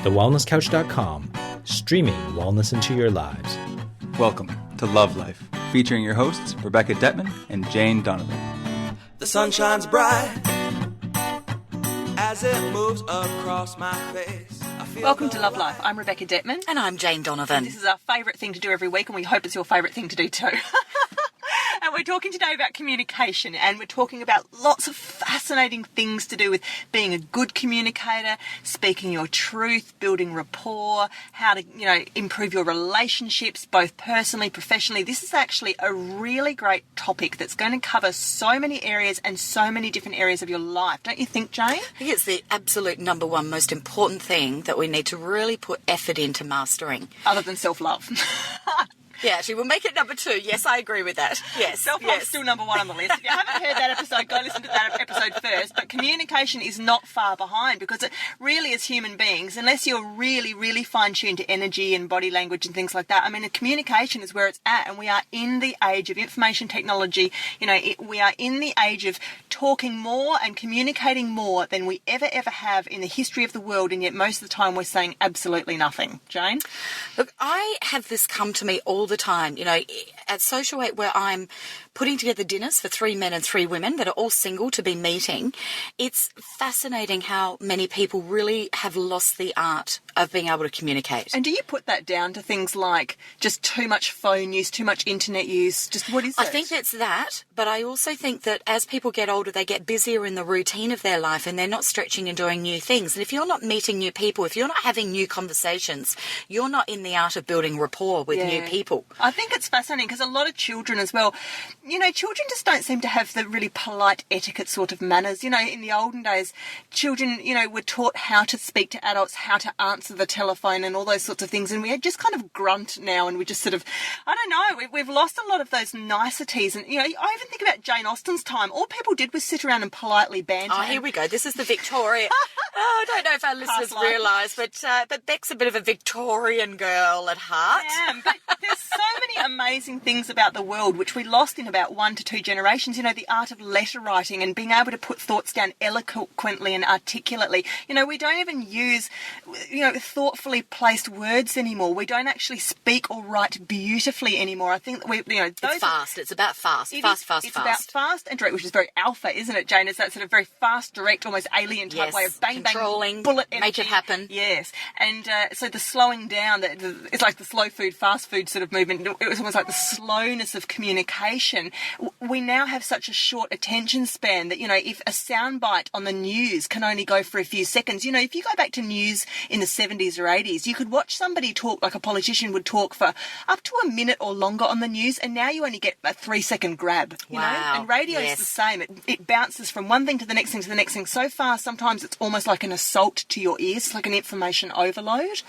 thewellnesscouch.com, streaming wellness into your lives. Welcome to Love Life, featuring your hosts, Rebecca Detman and Jane Donovan. The sun shines bright as it moves across my face. Welcome to Love Life. I'm Rebecca Detman. And I'm Jane Donovan. This is our favourite thing to do every week, and we hope it's your favourite thing to do too. And we're talking today about communication, and we're talking about lots of fascinating things to do with being a good communicator, speaking your truth, building rapport, how to, improve your relationships, both personally, professionally. This is actually a really great topic that's going to cover so many areas and so many different areas of your life. Don't you think, Jane? I think it's the absolute number one most important thing that we need to really put effort into mastering. Other than self-love. Yeah, actually, we'll make it number 2. Yes, I agree with that. Yes. Self-love is still number 1 on the list. If you haven't heard that episode, go listen to that episode first. But communication is not far behind, because it really, as human beings, unless you're really, really fine-tuned to energy and body language and things like that, communication is where it's at, and we are in the age of information technology. We are in the age of talking more and communicating more than we ever have in the history of the world, and yet most of the time we're saying absolutely nothing. Jane? Look, I have this come to me all the time, at Social 8, where I'm putting together dinners for 3 men and 3 women that are all single to be meeting. It's fascinating how many people really have lost the art of being able to communicate. And do you put that down to things like just too much phone use, too much internet use? Just what is it? I think it's that, but I also think that as people get older, they get busier in the routine of their life, and they're not stretching and doing new things. And if you're not meeting new people, if you're not having new conversations, you're not in the art of building rapport with new people. I think it's fascinating because a lot of children as well, children just don't seem to have the really polite etiquette sort of manners. In the olden days, children, were taught how to speak to adults, how to answer the telephone and all those sorts of things. And we just kind of grunt now, and we just sort of, I don't know, we've lost a lot of those niceties. And, I even think about Jane Austen's time. All people did was sit around and politely banter. Oh, here we go. This is the Victoria. I don't know if our listeners realise, but Beck's a bit of a Victorian girl at heart. Yeah, but there's so many amazing things about the world which we lost in about 1 to 2 generations. The art of letter writing and being able to put thoughts down eloquently and articulately. We don't even use, thoughtfully placed words anymore. We don't actually speak or write beautifully anymore. I think that it's fast. It's about fast. It's fast. about fast and direct, which is very alpha, isn't it, Jane? It's that sort of very fast, direct, almost alien type way of bang, controlling, bang, bullet energy. Make it happen. Yes. And so the slowing down, it's like the slow food, fast food sort of movement. It was almost like the slowness of communication. We now have such a short attention span that, if a soundbite on the news can only go for a few seconds, if you go back to news in the 70s or 80s, you could watch somebody talk like a politician would talk for up to a minute or longer on the news, and now you only get a 3-second grab, you know? And radio is the same. It bounces from one thing to the next thing to the next thing so fast, sometimes it's almost like an assault to your ears, it's like an information overload.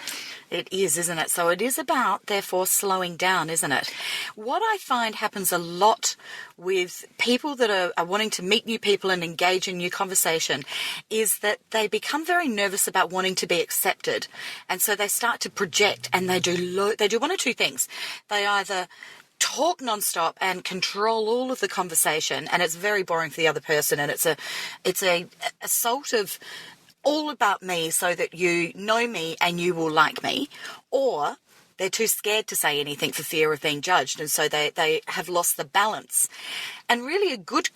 It is, isn't it? So it is about, therefore, slowing down, isn't it? What I find happens a lot with people that are wanting to meet new people and engage in new conversation is that they become very nervous about wanting to be accepted. And so they start to project, and they do one or two things. They either talk nonstop and control all of the conversation, and it's very boring for the other person, and it's a assault of all about me so that you know me and you will like me, or they're too scared to say anything for fear of being judged, and so they have lost the balance. And really a good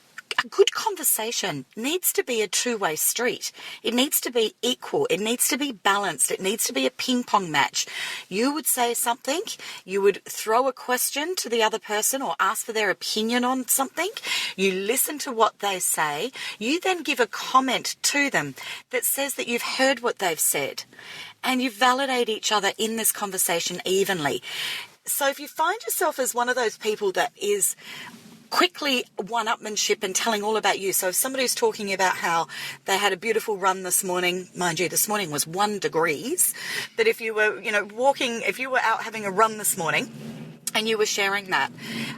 conversation needs to be a two-way street. It needs to be equal. It needs to be balanced. It needs to be a ping-pong match. You would say something. You would throw a question to the other person or ask for their opinion on something. You listen to what they say. You then give a comment to them that says that you've heard what they've said. And you validate each other in this conversation evenly. So if you find yourself as one of those people that is quickly one-upmanship and telling all about you. So if somebody's talking about how they had a beautiful run this morning, mind you, this morning was 1 degree, but if you were, if you were out having a run this morning and you were sharing that,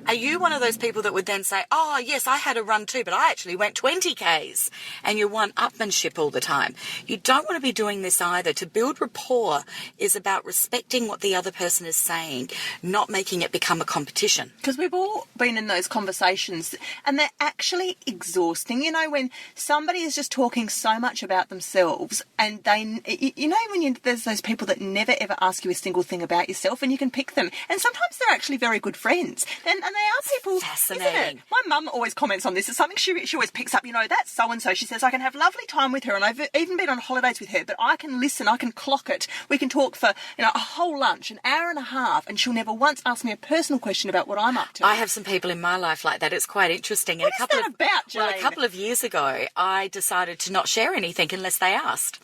are you one of those people that would then say, oh, yes, I had a run too, but I actually went 20 Ks, and you one-upmanship all the time? You don't want to be doing this either. To build rapport is about respecting what the other person is saying, not making it become a competition. Because we've all been in those conversations and they're actually exhausting. You know, when somebody is just talking so much about themselves and there's those people that never ever ask you a single thing about yourself, and you can pick them. And sometimes they're actually very good friends. And they are people, fascinating. isn't it? My mum always comments on this. It's something she always picks up. You know, that's so-and-so. She says, I can have lovely time with her, and I've even been on holidays with her, but I can listen, I can clock it. We can talk for, a whole lunch, an hour and a half, and she'll never once ask me a personal question about what I'm up to. I have some people in my life like that. It's quite interesting. What is that about, Jane? Well, a couple of years ago, I decided to not share anything unless they asked.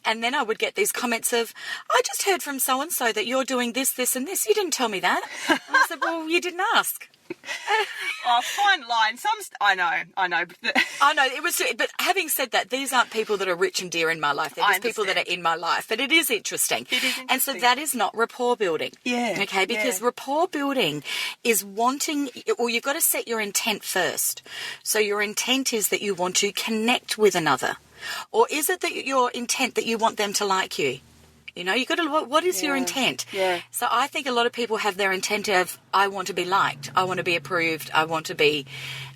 And then I would get these comments of, I just heard from so-and-so that you're doing this, this and this. You didn't tell me that. And I said, well, you didn't ask. Oh, fine line. I know. I know. It was, but having said that, these aren't people that are rich and dear in my life. They're just people that are in my life. But it is interesting. And so that is not rapport building. Yeah. Okay, because rapport building is you've got to set your intent first. So your intent is that you want to connect with another. Or is it that your intent that you want them to like you? You've got to look, what is your intent? Yeah. So I think a lot of people have their intent of, I want to be liked, I want to be approved, I want to be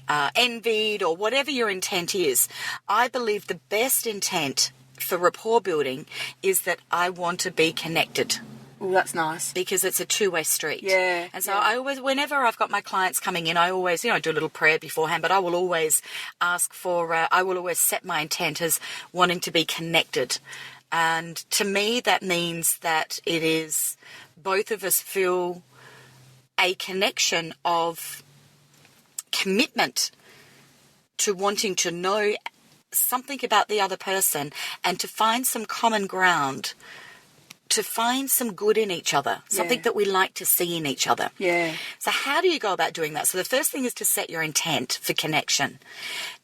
envied, or whatever your intent is. I believe the best intent for rapport building is that I want to be connected. Oh, that's nice. Because it's a two-way street. Yeah. And so I always, whenever I've got my clients coming in, I always, do a little prayer beforehand, but I will always ask for, I will always set my intent as wanting to be connected. And to me, that means that it is both of us feel a connection of commitment to wanting to know something about the other person and to find some common ground, to find some good in each other, something that we like to see in each other. Yeah. So how do you go about doing that? So the first thing is to set your intent for connection.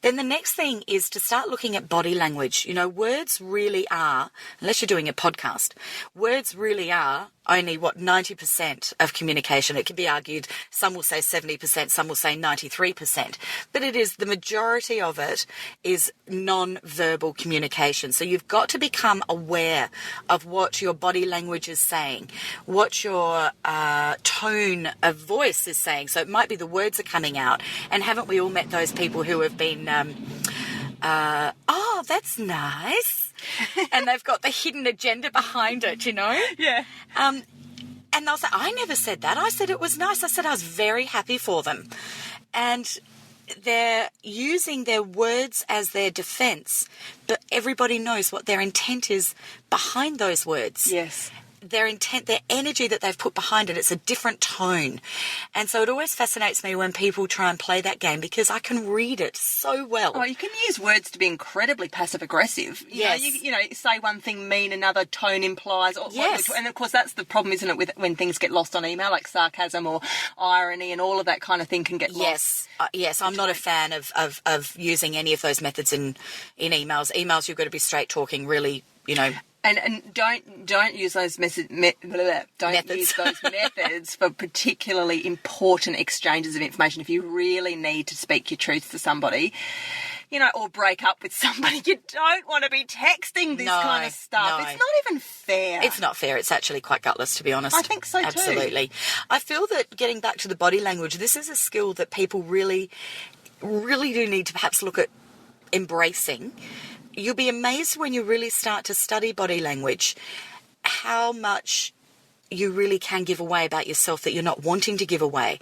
Then the next thing is to start looking at body language. Words really are, unless you're doing a podcast, words really are only 90% of communication. It can be argued, some will say 70%, some will say 93%, but it is, the majority of it is non-verbal communication. So you've got to become aware of what your body language is saying, what your tone of voice is saying. So it might be the words are coming out, and haven't we all met those people who have been, oh, that's nice. And they've got the hidden agenda behind it, Yeah. And they'll say, I never said that. I said it was nice. I said I was very happy for them. And they're using their words as their defense, but everybody knows what their intent is behind those words. Yes. Their intent, their energy that they've put behind it, it's a different tone. And so it always fascinates me when people try and play that game, because I can read it so well. Oh, you can use words to be incredibly passive-aggressive. Yes. Say one thing, mean another, tone implies. Yes. And, of course, that's the problem, isn't it, with when things get lost on email, like sarcasm or irony and all of that kind of thing can get lost. Yes, I'm not a fan of using any of those methods in emails. Emails, you've got to be straight talking, really, And don't use those use those methods for particularly important exchanges of information. If you really need to speak your truth to somebody, or break up with somebody, you don't want to be texting this kind of stuff. No. It's not even fair. It's not fair. It's actually quite gutless, to be honest. I think so too. Absolutely. I feel that getting back to the body language, this is a skill that people really, really do need to perhaps look at embracing. You'll be amazed when you really start to study body language how much you really can give away about yourself that you're not wanting to give away,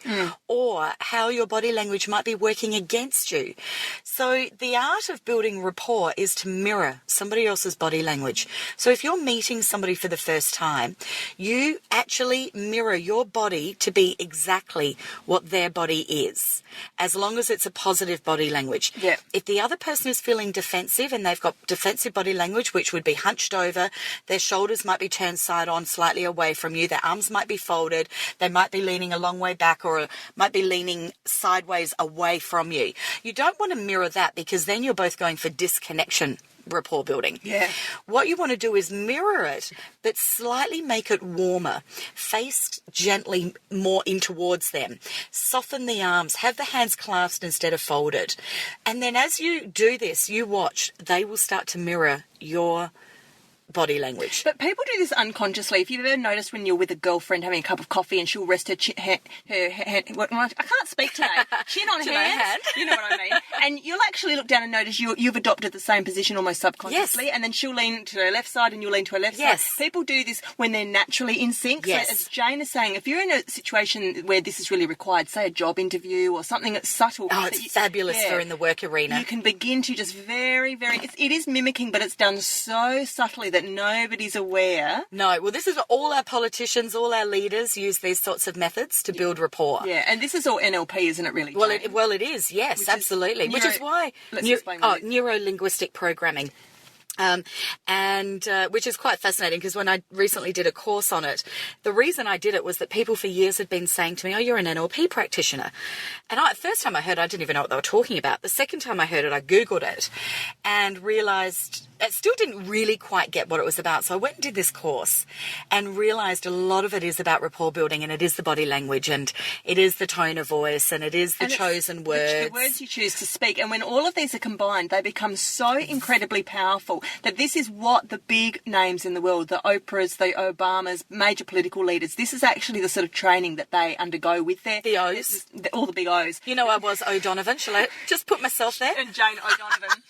or how your body language might be working against you. So the art of building rapport is to mirror somebody else's body language. So if you're meeting somebody for the first time, you actually mirror your body to be exactly what their body is, as long as it's a positive body language. Yeah. If the other person is feeling defensive and they've got defensive body language, which would be hunched over, their shoulders might be turned side on, slightly away from you, their arms might be folded, they might be leaning a long way back, or might be leaning sideways away from you. You don't want to mirror that, because then you're both going for disconnection rapport building. Yeah. What you want to do is mirror it, but slightly make it warmer. Face gently more in towards them. Soften the arms. Have the hands clasped instead of folded. And then as you do this, you watch, they will start to mirror your body language. But people do this unconsciously. If you've ever noticed when you're with a girlfriend having a cup of coffee and she'll rest her hand, I can't speak today, chin on hand, you know what I mean? And you'll actually look down and notice you've adopted the same position almost subconsciously, and then she'll lean to her left side and you'll lean to her left side. People do this when they're naturally in sync. Yes. So as Jane is saying, if you're in a situation where this is really required, say a job interview or something that's subtle. Oh, it's fabulous for in the work arena. You can begin to just very, very, it is mimicking, but it's done so subtly that nobody's aware. No, well, this is all our politicians, all our leaders use these sorts of methods to build rapport. Yeah, and this is all NLP, isn't it, really? Well, it is, yes, absolutely. Which is why Neuro Linguistic Programming. Which is quite fascinating, because when I recently did a course on it, the reason I did it was that people for years had been saying to me, oh, you're an NLP practitioner. And first time I heard it, I didn't even know what they were talking about. The second time I heard it, I Googled it and realised I still didn't really quite get what it was about. So I went and did this course and realised a lot of it is about rapport building, and it is the body language, and it is the tone of voice, and it is the chosen words. The words you choose to speak. And when all of these are combined, they become so incredibly powerful that this is what the big names in the world, the Oprahs, the Obamas, major political leaders, this is actually the sort of training that they undergo with their... The O's. All the big O's. You know, I was O'Donovan. Shall I just put myself there? And Jane O'Donovan.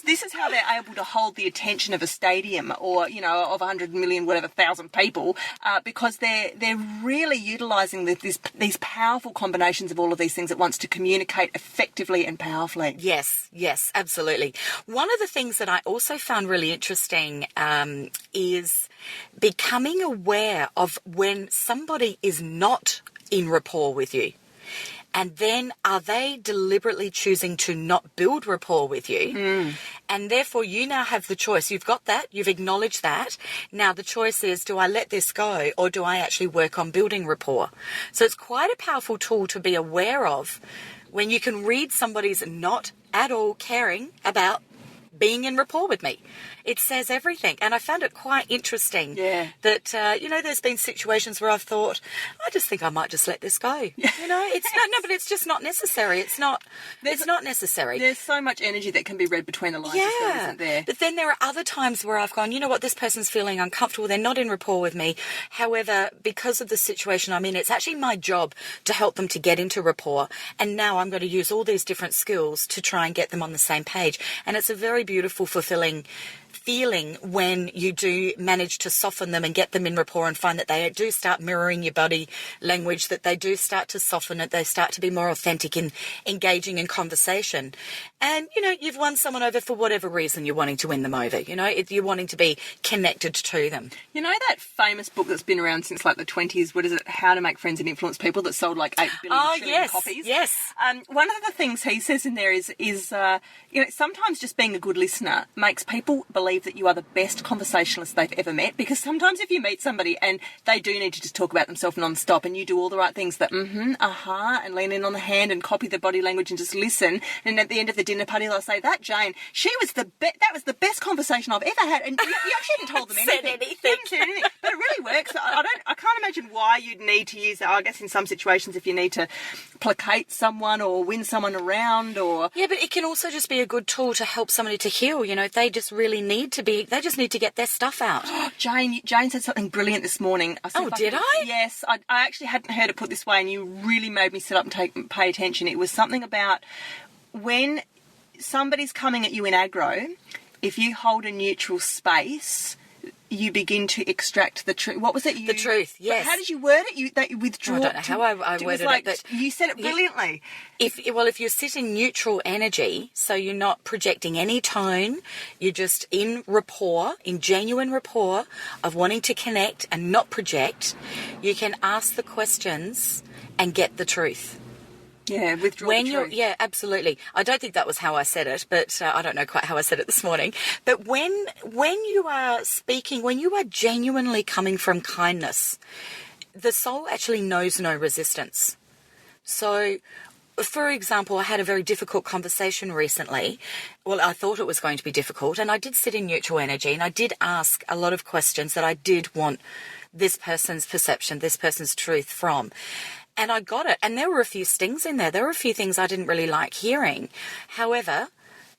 This is how they're able to hold the attention of a stadium or, of 100 million, whatever, thousand people, because they're really utilising these powerful combinations of all of these things at once to communicate effectively and powerfully. Yes, absolutely. One of the things that I also found really interesting is becoming aware of when somebody is not in rapport with you. And then are they deliberately choosing to not build rapport with you? And therefore you now have the choice. You've got that. You've acknowledged that. Now the choice is, do I let this go, or do I actually work on building rapport? So it's quite a powerful tool to be aware of when you can read somebody's not at all caring about being in rapport with me. It says everything. And I found it quite interesting that, there's been situations where I've thought, I just think I might just let this go. But it's just not necessary. It's not necessary. There's so much energy that can be read between the lines, isn't there? But then there are other times where I've gone, you know what, this person's feeling uncomfortable. They're not in rapport with me. However, because of the situation I'm in, it's actually my job to help them to get into rapport. And now I'm going to use all these different skills to try and get them on the same page. And it's a very beautiful, fulfilling feeling when you do manage to soften them and get them in rapport and find that they do start mirroring your body language, that they do start to soften it, they start to be more authentic in engaging in conversation. And, you've won someone over for whatever reason you're wanting to win them over. You're wanting to be connected to them. You know that famous book that's been around since like the 20s, what is it, How to Make Friends and Influence People, that sold like 8 billion copies? Yes. One of the things he says in there is sometimes just being a good listener makes people believe that you are the best conversationalist they've ever met, because sometimes if you meet somebody and they do need to just talk about themselves non-stop and you do all the right things, that and lean in on the hand and copy the body language and just listen, and at the end of the dinner party they'll say, that Jane, that was the best conversation I've ever had, and you actually hadn't told them anything. You haven't said anything. But it really works. I can't imagine why you'd need to use it. I guess in some situations if you need to placate someone or win someone around, or... Yeah, but it can also just be a good tool to help somebody to heal. If they just really need to they just need to get their stuff out. Jane said something brilliant this morning. Did I? Yes, I actually hadn't heard it put this way, and you really made me sit up and pay attention. It was something about when somebody's coming at you in aggro, if you hold a neutral space, you begin to extract the truth. What was it? The truth, yes. How did you word it? That you withdraw. I don't know how I worded it, but you said it brilliantly. If you're sitting neutral energy, so you're not projecting any tone, you're just in rapport, in genuine rapport of wanting to connect and not project, you can ask the questions and get the truth. Yeah, withdraw the truth. Yeah, absolutely. I don't think that was how I said it, but I don't know quite how I said it this morning. But when you are speaking, when you are genuinely coming from kindness, the soul actually knows no resistance. So for example, I had a very difficult conversation recently. Well, I thought it was going to be difficult, and I did sit in neutral energy, and I did ask a lot of questions that I did want this person's perception, this person's truth from. And I got it. And there were a few stings in there. There were a few things I didn't really like hearing. However,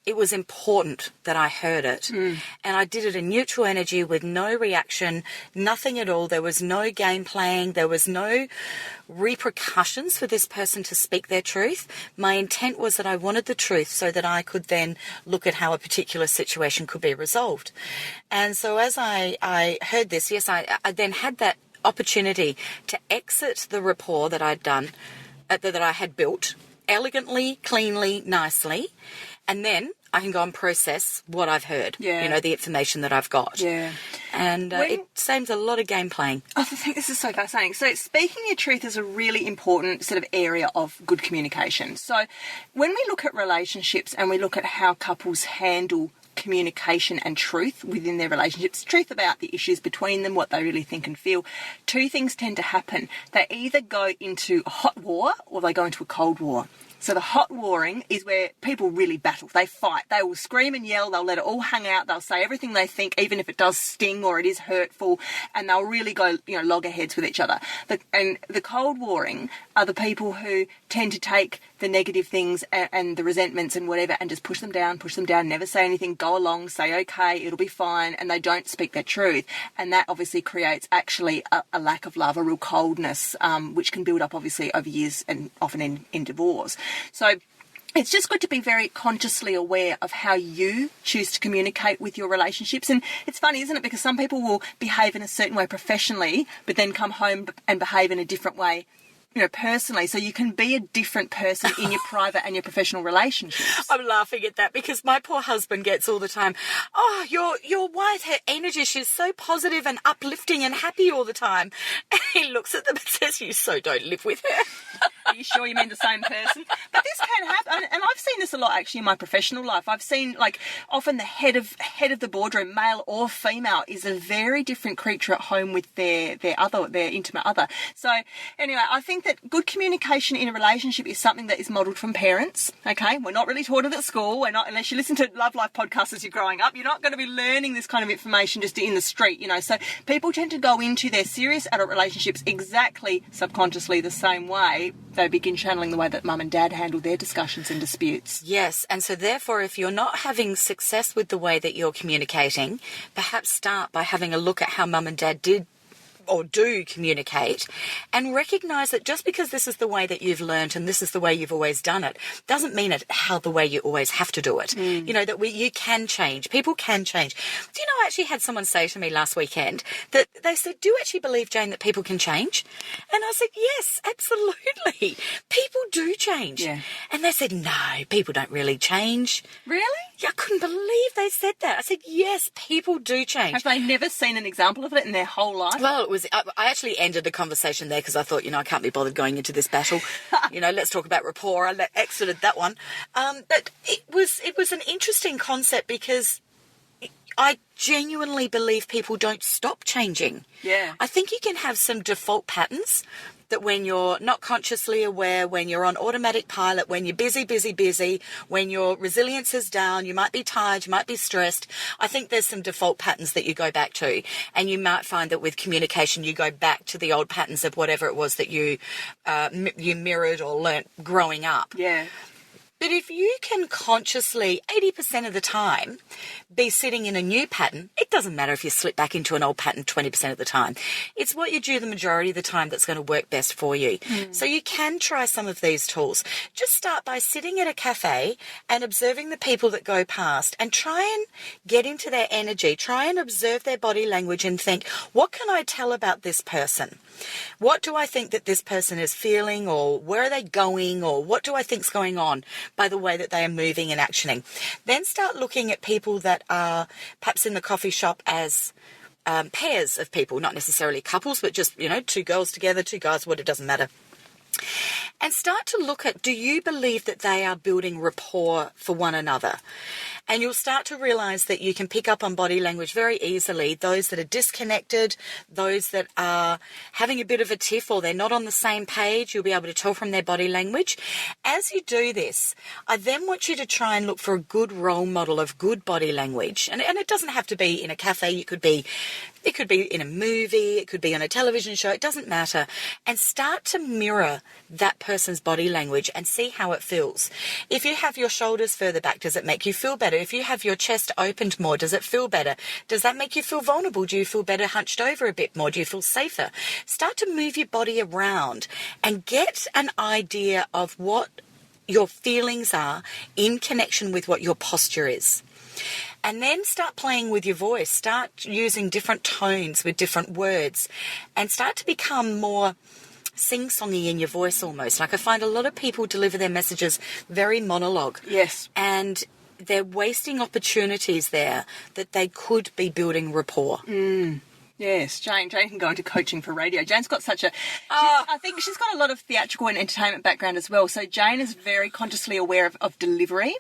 it was important that I heard it. And I did it in neutral energy with no reaction, nothing at all. There was no game playing. There was no repercussions for this person to speak their truth. My intent was that I wanted the truth so that I could then look at how a particular situation could be resolved. And so as I heard this, yes, I then had that opportunity to exit the rapport that I'd done, that I had built elegantly, cleanly, nicely, and then I can go and process what I've heard, the information that I've got. Yeah. And it saves a lot of game playing. I think this is so fascinating. So speaking your truth is a really important sort of area of good communication. So when we look at relationships and we look at how couples handle communication and truth within their relationships, truth about the issues between them, what they really think and feel, two things tend to happen. They either go into a hot war or they go into a cold war. So the hot warring is where people really battle. They fight. They will scream and yell. They'll let it all hang out. They'll say everything they think, even if it does sting or it is hurtful, and they'll really go, loggerheads with each other. And the cold warring are the people who tend to take the negative things and the resentments and whatever and just push them down, never say anything, go along, say, okay, it'll be fine, and they don't speak their truth. And that obviously creates actually a lack of love, a real coldness, which can build up obviously over years and often in divorce. So it's just good to be very consciously aware of how you choose to communicate with your relationships. And it's funny, isn't it? Because some people will behave in a certain way professionally, but then come home and behave in a different way personally. So you can be a different person in your private and your professional relationships. I'm laughing at that because my poor husband gets all the time, oh, your wife, her energy, she's so positive and uplifting and happy all the time. And he looks at them and says, you so don't live with her. Are you sure you mean the same person? But this can happen, and I've seen this a lot actually in my professional life. I've seen often the head of the boardroom, male or female, is a very different creature at home with their intimate other. So anyway, I think that good communication in a relationship is something that is modelled from parents. Okay, we're not really taught it at school. We're not, unless you listen to Love Life podcasts as you're growing up. You're not going to be learning this kind of information just in the street. So people tend to go into their serious adult relationships exactly subconsciously the same way they begin channeling the way that mum and dad handle their discussions and disputes. Yes, and so therefore if you're not having success with the way that you're communicating, perhaps start by having a look at how mum and dad did or do communicate, and recognise that just because this is the way that you've learnt and this is the way you've always done it, doesn't mean it's how the way you always have to do it. You can change. People can change. Do you know, I actually had someone say to me last weekend that they said, do you actually believe, Jane, that people can change? And I said, yes, absolutely. People do change. Yeah. And they said, no, people don't really change. Really? Yeah, I couldn't believe they said that. I said, yes, people do change. Have they never seen an example of it in their whole life? Well, I actually ended the conversation there because I thought, I can't be bothered going into this battle. Let's talk about rapport. I exited that one. But it was an interesting concept because I genuinely believe people don't stop changing. Yeah. I think you can have some default patterns that when you're not consciously aware, when you're on automatic pilot, when you're busy, when your resilience is down, you might be tired, you might be stressed. I think there's some default patterns that you go back to. And you might find that with communication, you go back to the old patterns of whatever it was that you mirrored or learnt growing up. Yeah. But if you can consciously, 80% of the time, be sitting in a new pattern, it doesn't matter if you slip back into an old pattern 20% of the time. It's what you do the majority of the time that's going to work best for you. So you can try some of these tools. Just start by sitting at a cafe and observing the people that go past and try and get into their energy. Try and observe their body language and think, what can I tell about this person? What do I think that this person is feeling, or where are they going, or what do I think's going on by the way that they are moving and actioning? Then start looking at people that are perhaps in the coffee shop as pairs of people, not necessarily couples, but just, two girls together, two guys, it doesn't matter. And start to look at, do you believe that they are building rapport for one another? And you'll start to realise that you can pick up on body language very easily. Those that are disconnected, those that are having a bit of a tiff or they're not on the same page, you'll be able to tell from their body language. As you do this, I then want you to try and look for a good role model of good body language. And it doesn't have to be in a cafe. It could be in a movie. It could be on a television show. It doesn't matter. And start to mirror that person's body language and see how it feels. If you have your shoulders further back, does it make you feel better? If you have your chest opened more, does it feel better? Does that make you feel vulnerable? Do you feel better hunched over a bit more? Do you feel safer? Start to move your body around and get an idea of what your feelings are in connection with what your posture is. And then start playing with your voice. Start using different tones with different words and start to become more sing-songy in your voice almost. Like I find a lot of people deliver their messages very monologue. Yes. And they're wasting opportunities there that they could be building rapport. Yes, Jane can go into coaching for radio. Jane's got I think she's got a lot of theatrical and entertainment background as well. So Jane is very consciously aware of delivery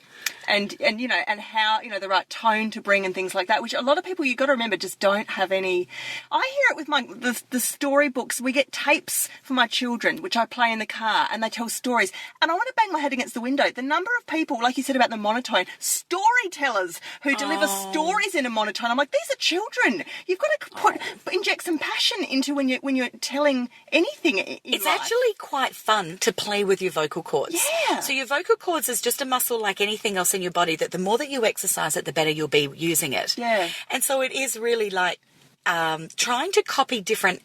and how, the right tone to bring and things like that, which a lot of people, you've got to remember, just don't have any. I hear it with the storybooks. We get tapes for my children, which I play in the car, and they tell stories. And I want to bang my head against the window. The number of people, like you said about the monotone, storytellers who deliver stories in a monotone. I'm like, these are children. You've got to inject some passion into when you're telling anything in It's life. actually quite fun to play with your vocal cords. Yeah. So your vocal cords is just a muscle like anything else in your body that the more that you exercise it, the better you'll be using it. Yeah. And so it is really like trying to copy different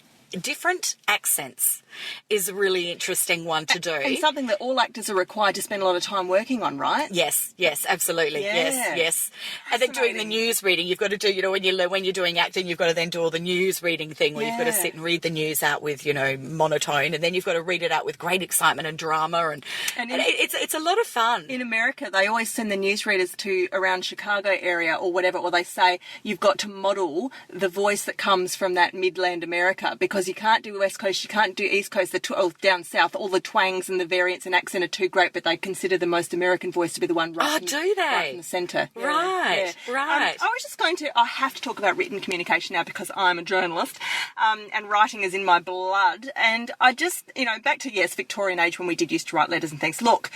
accents is a really interesting one to do. And something that all actors are required to spend a lot of time working on, right? Yes, absolutely. Yeah. Yes. And then doing the news reading, you've got to do, when you're doing acting, you've got to then do all the news reading thing where you've got to sit and read the news out with, monotone, and then you've got to read it out with great excitement and drama, and it's a lot of fun. In America, they always send the newsreaders to around Chicago area or whatever, or they say you've got to model the voice that comes from that Midland America, because you can't do West Coast, you can't do East Coast, down south, all the twangs and the variants and accent are too great, but they consider the most American voice to be the one right in the centre. Right. I was just I have to talk about written communication now because I'm a journalist, and writing is in my blood, and I just, back to, Victorian age when we used to write letters and things. Look,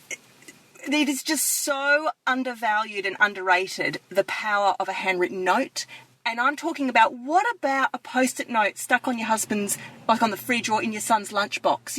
it is just so undervalued and underrated, the power of a handwritten note. And I'm talking about, what about a Post-it note stuck on your husband's, like on the fridge or in your son's lunchbox,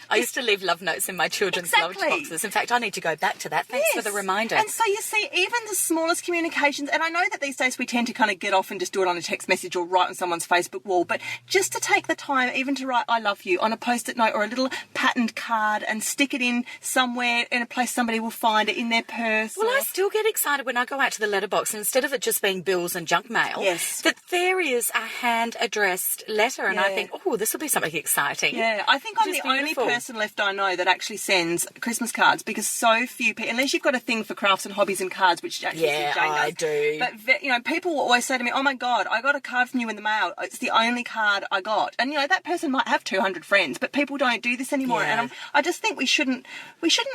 I used to leave love notes in my children's lunchboxes. In fact, I need to go back to that. Thanks for the reminder. And so you see, even the smallest communications, and I know that these days we tend to kind of get off and just do it on a text message or write on someone's Facebook wall, but just to take the time even to write I love you on a Post-it note or a little patterned card and stick it in somewhere in a place somebody will find it, in their purse. Well, I still get excited when I go out to the letterbox, and instead of it just being bills and junk mail, that there is a hand-addressed letter, and I think, this will be something exciting. Yeah, I think I'm the only person left I know that actually sends Christmas cards, because so few people, unless you've got a thing for crafts and hobbies and cards, which actually Jane does. I do. But, people will always say to me, oh my God, I got a card from you in the mail. It's the only card I got. And, that person might have 200 friends, but people don't do this anymore. Yeah. And I just think we shouldn't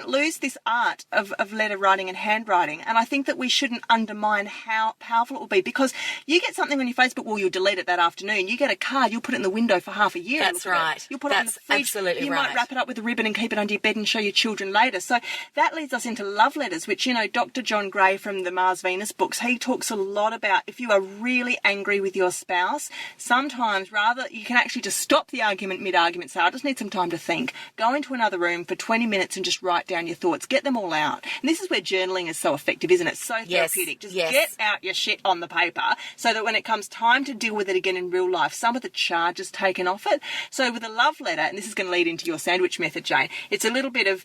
lose this art of letter writing and handwriting. And I think that we shouldn't undermine how powerful it will be, because you get something on your Facebook wall, you'll delete it that afternoon. You get a card, you'll put it in the window for half a year. That's right. You'll put it in the fridge. Absolutely you right. might wrap it up with a ribbon and keep it under your bed and show your children later. So that leads us into love letters, which, Dr. John Gray from the Mars-Venus books, he talks a lot about if you are really angry with your spouse, sometimes you can actually just stop the argument mid-argument, say, I just need some time to think. Go into another room for 20 minutes and just write down your thoughts. Get them all out. And this is where journaling is so effective, isn't it? So therapeutic. Just get out your shit on the paper so that when it comes time to deal with it again in real life, some of the charge is taken off it. So with a love letter, and this is going to lead into your sandwich method, Jane, it's a little bit of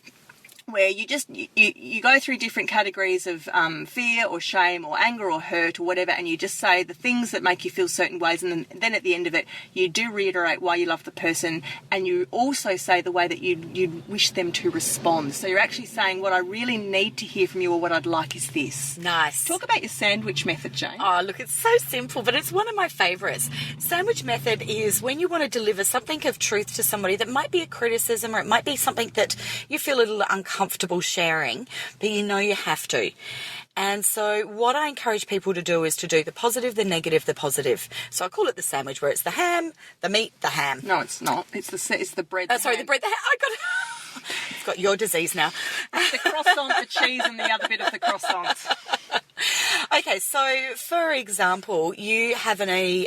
where you just you go through different categories of fear or shame or anger or hurt or whatever, and you just say the things that make you feel certain ways, and then at the end of it you do reiterate why you love the person, and you also say the way that you wish them to respond. So you're actually saying, what I really need to hear from you, or what I'd like is this. Nice. Talk about your sandwich method, Jane. Oh, look, it's so simple, but it's one of my favourites. Sandwich method is when you want to deliver something of truth to somebody that might be a criticism, or it might be something that you feel a little uncomfortable sharing, but you know you have to. And so what I encourage people to do is to do the positive, the negative, the positive. So I call it the sandwich, where it's the ham, the meat, the ham. No, it's not. It's the bread. Sorry, the bread, the ham. I got it. It's got your disease now. The croissant, the cheese, and the other bit of the croissant. Okay, so for example, you have an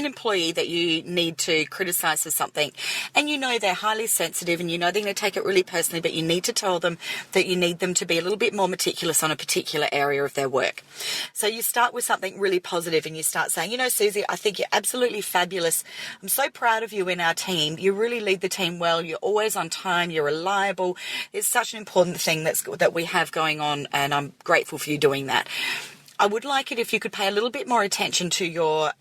employee that you need to criticise for something, and you know they're highly sensitive, and you know they're going to take it really personally, but you need to tell them that you need them to be a little bit more meticulous on a particular area of their work. So you start with something really positive, and you start saying, you know, Susie, I think you're absolutely fabulous. I'm so proud of you in our team. You really lead the team well. You're always on time. You're reliable. It's such an important thing that we have going on, and I'm grateful for you doing that. I would like it if you could pay a little bit more attention to your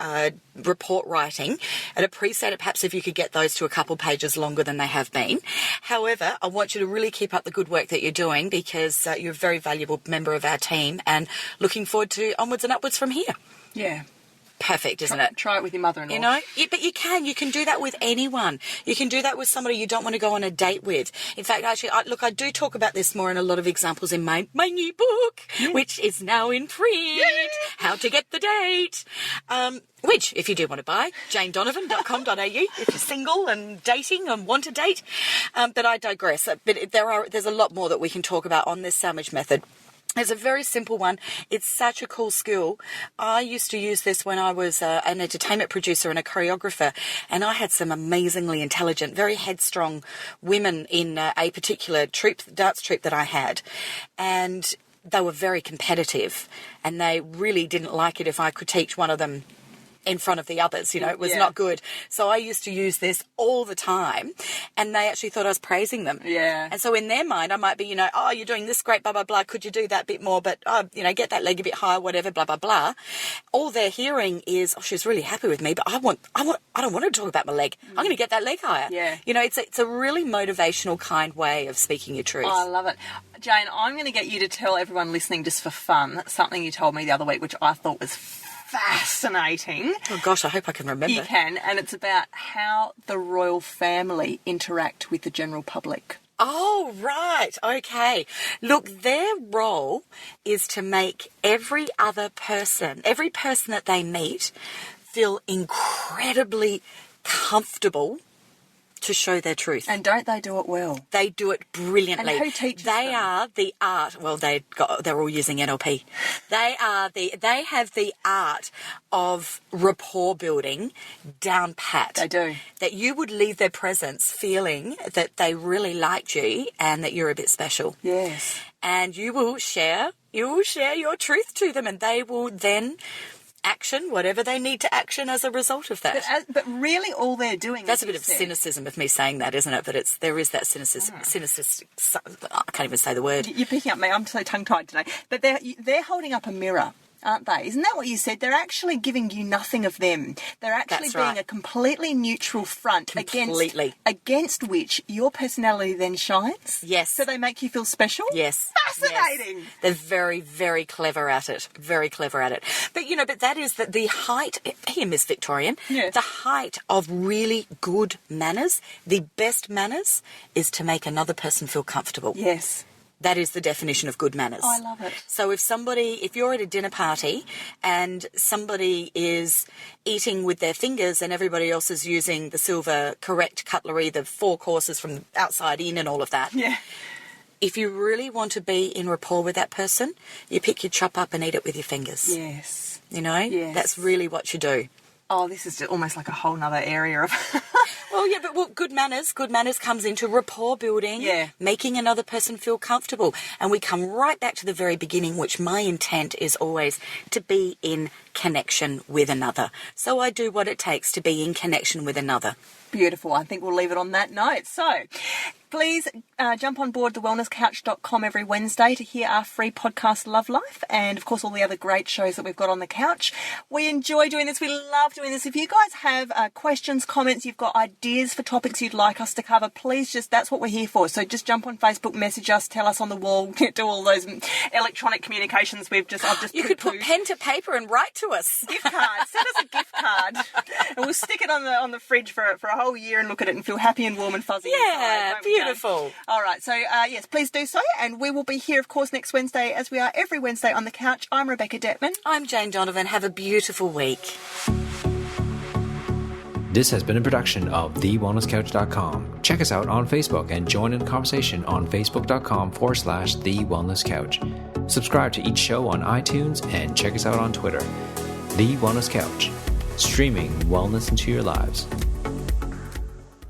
report writing. I'd appreciate it perhaps if you could get those to a couple pages longer than they have been. However, I want you to really keep up the good work that you're doing, because you're a very valuable member of our team, and looking forward to onwards and upwards from here. Yeah. Perfect, isn't it? Try it with your mother-in-law. You know, but you can do that with anyone. You can do that with somebody you don't want to go on a date with. In fact, actually, I do talk about this more in a lot of examples in my new book, which is now in print, How to Get the Date, which, if you do want to buy, janedonovan.com.au, if you're single and dating and want to date. But I digress. But there's a lot more that we can talk about on this sandwich method. It's a very simple one. It's such a cool skill. I used to use this when I was an entertainment producer and a choreographer, and I had some amazingly intelligent, very headstrong women in a particular dance troupe that I had, and they were very competitive, and they really didn't like it if I could teach one of them in front of the others, you know, it was not good. So I used to use this all the time, and they actually thought I was praising them. Yeah. And so in their mind, I might be, you know, oh, you're doing this great, blah, blah, blah. Could you do that bit more? But, you know, get that leg a bit higher, whatever, blah, blah, blah. All they're hearing is, oh, she's really happy with me, but I don't want to talk about my leg. I'm going to get that leg higher. Yeah. You know, it's a really motivational kind way of speaking your truth. Oh, I love it. Jane, I'm going to get you to tell everyone listening, just for fun, something you told me the other week, which I thought was fascinating. Oh gosh, I hope I can remember. You can, and it's about how the royal family interact with the general public. Oh, right. Okay. Look, their role is to make every person that they meet, feel incredibly comfortable to show their truth. And don't they do it well? They do it brilliantly. And who teaches They them? are the art. Well, they're all using NLP. They have the art of rapport building down pat. They do. That you would leave their presence feeling that they really liked you and that you're a bit special. Yes. And you will share your truth to them, and they will then action whatever they need to action as a result of that. But really all they're doing... That's a bit of cynicism of me saying that, isn't it? But there is that cynicism. I can't even say the word. You're picking up me. I'm so tongue-tied today. But they're holding up a mirror, aren't they? Isn't that what you said? They're actually giving you nothing of them. They're actually That's being right. a completely neutral front against which your personality then shines. Yes. So they make you feel special. Yes. Fascinating. Yes. They're very, very clever at it. Very clever at it. But, you know, that is the height, here, Miss Victorian, Yes. the height of really good manners, the best manners, is to make another person feel comfortable. Yes. That is the definition of good manners. I love it. So if you're at a dinner party and somebody is eating with their fingers and everybody else is using the silver correct cutlery, the 4 courses from the outside in and all of that. Yeah. If you really want to be in rapport with that person, you pick your chop up and eat it with your fingers. Yes. You know? Yes. That's really what you do. Oh, this is almost like a whole nother area of... Well, yeah, but good manners comes into rapport building, Yeah. making another person feel comfortable. And we come right back to the very beginning, which my intent is always to be in connection with another. So I do what it takes to be in connection with another. Beautiful. I think we'll leave it on that note. So please jump on board thewellnesscouch.com every Wednesday to hear our free podcast, Love Life, and, of course, all the other great shows that we've got on the couch. We enjoy doing this. We love doing this. If you guys have questions, comments, you've got ideas for topics you'd like us to cover, please that's what we're here for. So just jump on Facebook, message us, tell us on the wall, do all those electronic communications I've just You could put pen to paper and write to us. Gift card. Send us a gift card, and we'll stick it on the fridge for a whole year and look at it and feel happy and warm and fuzzy. Yeah, inside, won't we, Jane? beautiful. All right. So yes, please do so, and we will be here, of course, next Wednesday, as we are every Wednesday on the couch. I'm Rebecca Detman. I'm Jane Donovan. Have a beautiful week. This has been a production of TheWellnessCouch.com. Check us out on Facebook and join in the conversation on Facebook.com/The Wellness Couch. Subscribe to each show on iTunes and check us out on Twitter. The Wellness Couch, streaming wellness into your lives.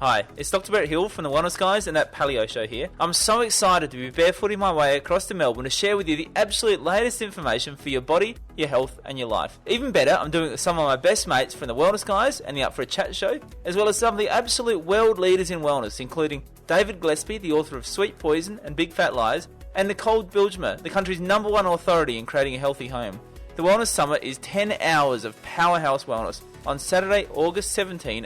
Hi, it's Dr. Brett Hill from the Wellness Guys and that Paleo Show here. I'm so excited to be barefooting my way across to Melbourne to share with you the absolute latest information for your body, your health and your life. Even better, I'm doing it with some of my best mates from the Wellness Guys and the Up for a Chat Show, as well as some of the absolute world leaders in wellness, including David Gillespie, the author of Sweet Poison and Big Fat Lies, and Nicole Bilgemer, the country's #1 authority in creating a healthy home. The Wellness Summit is 10 hours of powerhouse wellness on Saturday, August 17